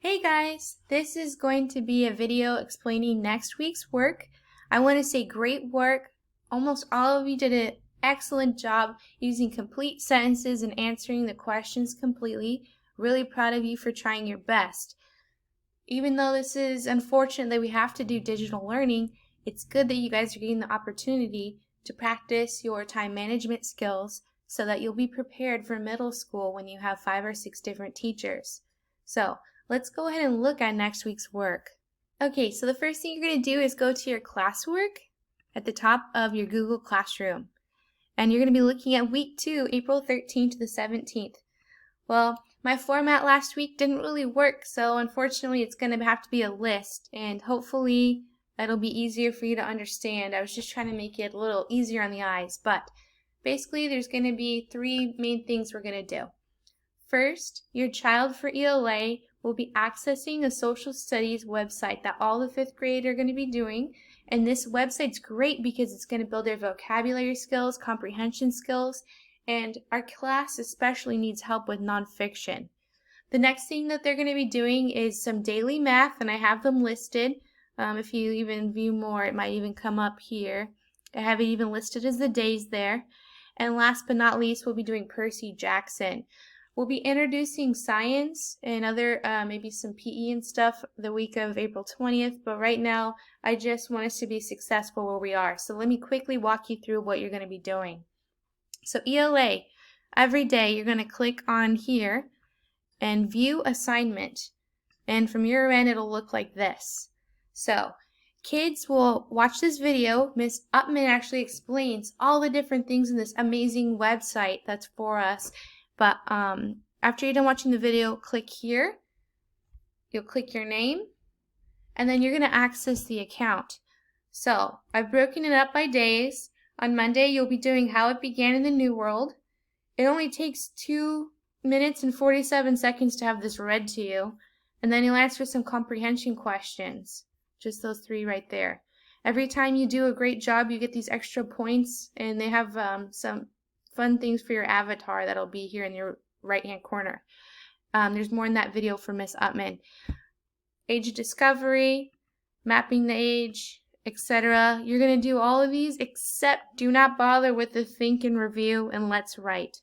Hey guys, this is going to be a video explaining next week's work. I want to say great work. Almost all of you did an excellent job using complete sentences and answering the questions completely. Really proud of you for trying your best. Even though this is unfortunate that we have to do digital learning, it's good that you guys are getting the opportunity to practice your time management skills so that you'll be prepared for middle school when you have 5 or 6 different teachers. So, let's go ahead and look at next week's work. Okay, so the first thing you're going to do is go to your classwork at the top of your Google Classroom. And you're going to be looking at week 2, April 13th to the 17th. Well, my format last week didn't really work, so unfortunately it's going to have to be a list, and hopefully it'll be easier for you to understand. I was just trying to make it a little easier on the eyes, but basically there's going to be 3 main things we're going to do. First, your child for ELA will be accessing a social studies website that all the 5th grade are going to be doing. And this website's great because it's going to build their vocabulary skills, comprehension skills, and our class especially needs help with nonfiction. The next thing that they're going to be doing is some daily math, and I have them listed. If you even view more, it might even come up here. I have it even listed as the days there. And last but not least, we'll be doing Percy Jackson. We'll be introducing science and other, maybe some PE and stuff the week of April 20th, but right now I just want us to be successful where we are. So let me quickly walk you through what you're going to be doing. So ELA, every day you're going to click on here and view assignment. And from your end it'll look like this. So kids will watch this video. Miss Upman actually explains all the different things in this amazing website that's for us. But after you're done watching the video, click here. You'll click your name, and then you're going to access the account. So I've broken it up by days. On Monday, you'll be doing how it began in the New World. It only takes 2 minutes and 47 seconds to have this read to you, and then you'll answer some comprehension questions. Just those 3 right there. Every time you do a great job, you get these extra points, and they have some fun things for your avatar that'll be here in your right hand corner. There's more in that video for Miss Upman. Age of discovery, mapping the age, etc. You're going to do all of these except do not bother with the think and review and let's write.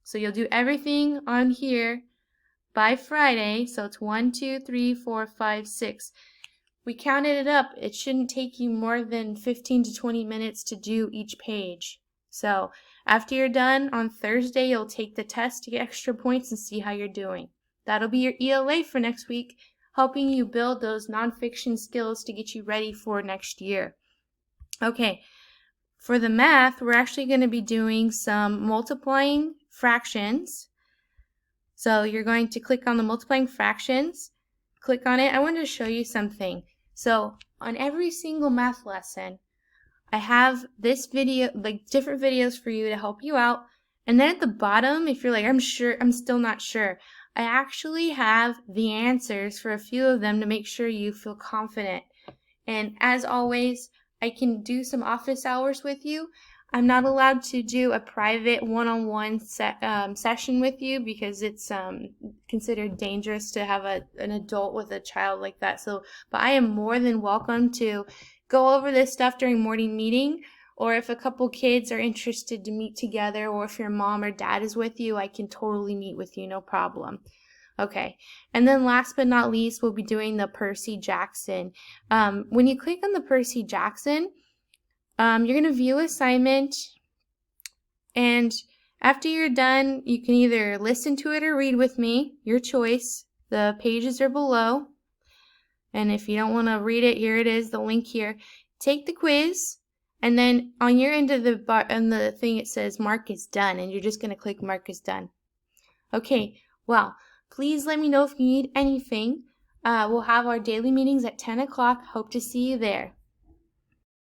So you'll do everything on here by Friday. So it's 1, 2, 3, 4, 5, 6. We counted it up. It shouldn't take you more than 15 to 20 minutes to do each page. So after you're done on Thursday, you'll take the test to get extra points and see how you're doing. That'll be your ELA for next week, helping you build those nonfiction skills to get you ready for next year. Okay, for the math, we're actually going to be doing some multiplying fractions. So you're going to click on the multiplying fractions, click on it. I wanted to show you something. So on every single math lesson, I have this video, like different videos for you to help you out. And then at the bottom, if you're like, I'm still not sure, I actually have the answers for a few of them to make sure you feel confident. And as always, I can do some office hours with you. I'm not allowed to do a private one-on-one session with you because it's considered dangerous to have an adult with a child like that. So, but I am more than welcome to go over this stuff during morning meeting, or if a couple kids are interested to meet together, or if your mom or dad is with you, I can totally meet with you, no problem. Okay, and then last but not least, we'll be doing the Percy Jackson. When you click on the Percy Jackson, you're going to view assignment, and after you're done, you can either listen to it or read with me, your choice. The pages are below. And if you don't want to read it, here it is, the link here. Take the quiz, and then on your end of the bar, on the thing, it says mark is done, and you're just going to click mark is done. Okay, well, please let me know if you need anything. We'll have our daily meetings at 10 o'clock. Hope to see you there.